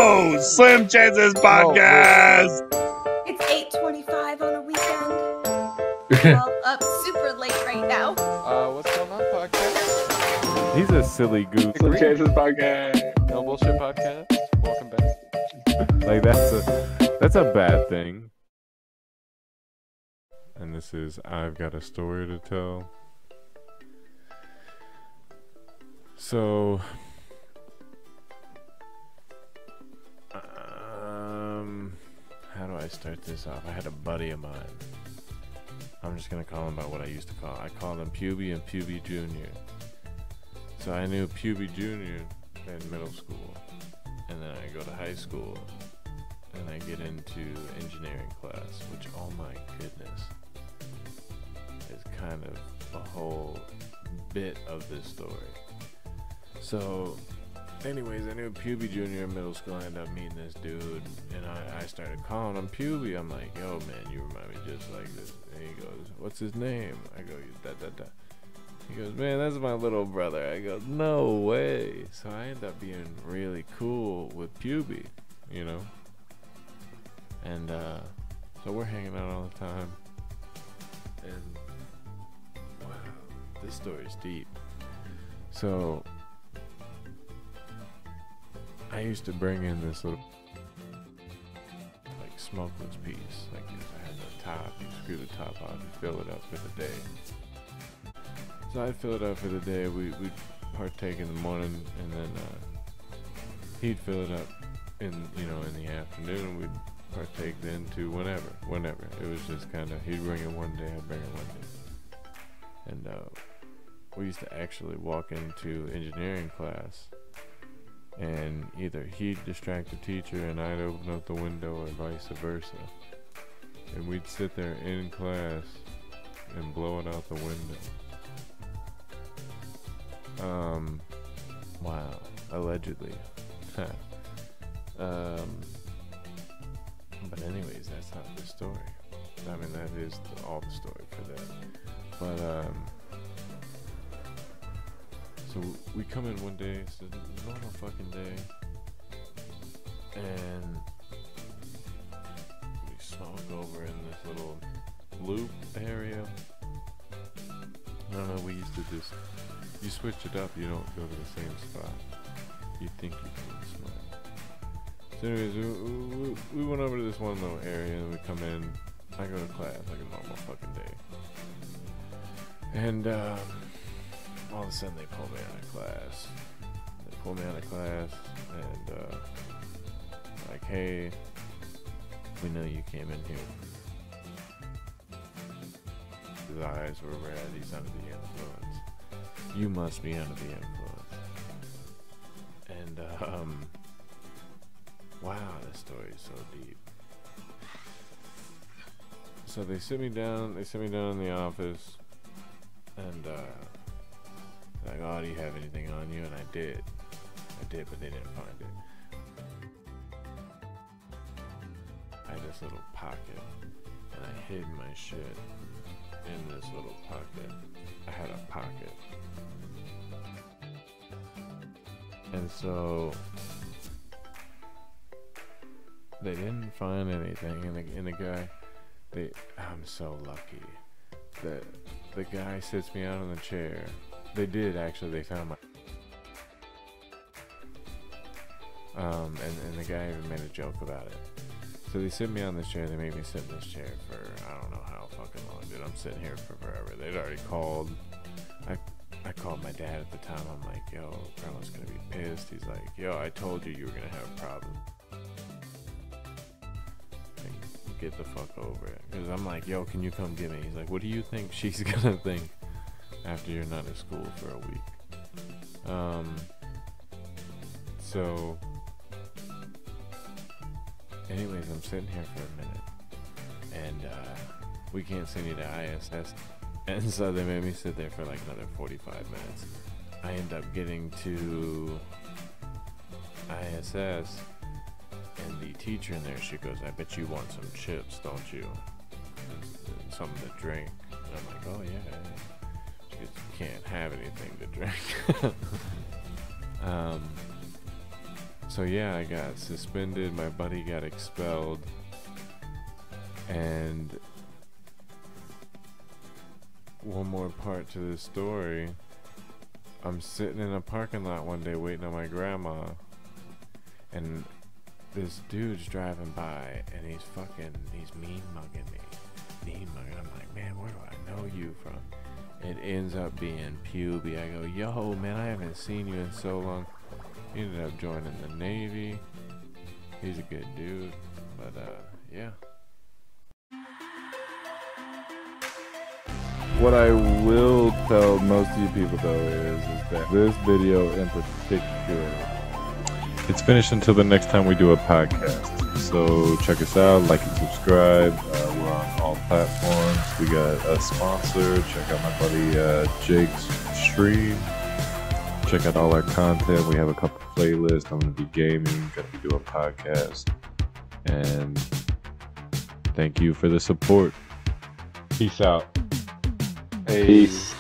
Yo, Slim Chances Podcast. It's 8:25 on a weekend. Well, up super late right now. What's going on, podcast? He's a silly goose. Slim Chances Podcast. No bullshit podcast. Welcome back. Like that's a bad thing. And this is I've Got a Story to Tell. So how do I start this off? I had a buddy of mine. I'm just gonna call him by what I used to call him. I called him Puby and Puby Jr. So I knew Puby Jr. in middle school, and then I go to high school and I get into engineering class, which, oh my goodness, is kind of a whole bit of this story. So anyways, I knew Puby Jr. in middle school. I ended up meeting this dude, and I started calling him Puby. I'm like, yo, man, you remind me just like this. And he goes, what's his name? I go, da. He goes, man, that's my little brother. I go, no way. So I end up being really cool with Puby, you know? And so we're hanging out all the time. And wow, this story's deep. So I used to bring in this little like smokeless piece. Like I had the top, you screw the top off, you fill it up for the day. So I'd fill it up for the day. We'd partake in the morning, and then he'd fill it up in the afternoon, and we'd partake then to whenever. It was just kind of, he'd bring it one day, I'd bring it one day. And we used to actually walk into engineering class, and either he'd distract the teacher and I'd open up the window, or vice versa. And we'd sit there in class and blow it out the window. Wow, allegedly. But anyways, that's not the story. I mean, that is all the story for that. But so we come in one day, it's a normal fucking day, and we smoke over in this little loop area. I don't know, we used to just, you switch it up, you don't go to the same spot. You think you can smoke. So anyways, we went over to this one little area, and we come in, I go to class like a normal fucking day. And all of a sudden they pull me out of class. And like, hey, we know you came in here. His eyes were red, he's under the influence. You must be under the influence. And wow, this story is so deep. So they sit me down in the office, and like, oh, do you have anything on you? And I did, but they didn't find it. I had this little pocket, and I hid my shit in this little pocket. I had a pocket. And so they didn't find anything, and the guy, I'm so lucky that the guy sits me out on the chair. They did actually, they found my and the guy even made a joke about it. So they sit me on this chair, they made me sit in this chair for I don't know how fucking long, dude. I'm sitting here for forever. They'd already called. I called my dad at the time. I'm like, yo, grandma's gonna be pissed. He's like, yo, I told you were gonna have a problem. Like, get the fuck over it. Because I'm like, yo, can you come get me? He's like, what do you think she's gonna think after you're not at school for a week? So anyways, I'm sitting here for a minute, and we can't send you to ISS. And so they made me sit there for like another 45 minutes. I end up getting to ISS, and the teacher in there, she goes, I bet you want some chips, don't you? And something to drink. And I'm like, oh yeah. She goes, you can't have anything to drink. So yeah, I got suspended. My buddy got expelled, and one more part to the story. I'm sitting in a parking lot one day waiting on my grandma, and this dude's driving by, and he's mean mugging me. I'm like, man, where do I know you from? It ends up being Puby. I go, yo, man, I haven't seen you in so long. He ended up joining the Navy. He's a good dude, but yeah. What I will tell most of you people though is that this video in particular, it's finished until the next time we do a podcast. So check us out, like and subscribe. We're on all platforms. We got a sponsor. Check out my buddy Jake's stream. Check out all our content. We have a couple playlists. I'm gonna be gaming, gonna be doing podcasts, and thank you for the support. Peace out. Peace.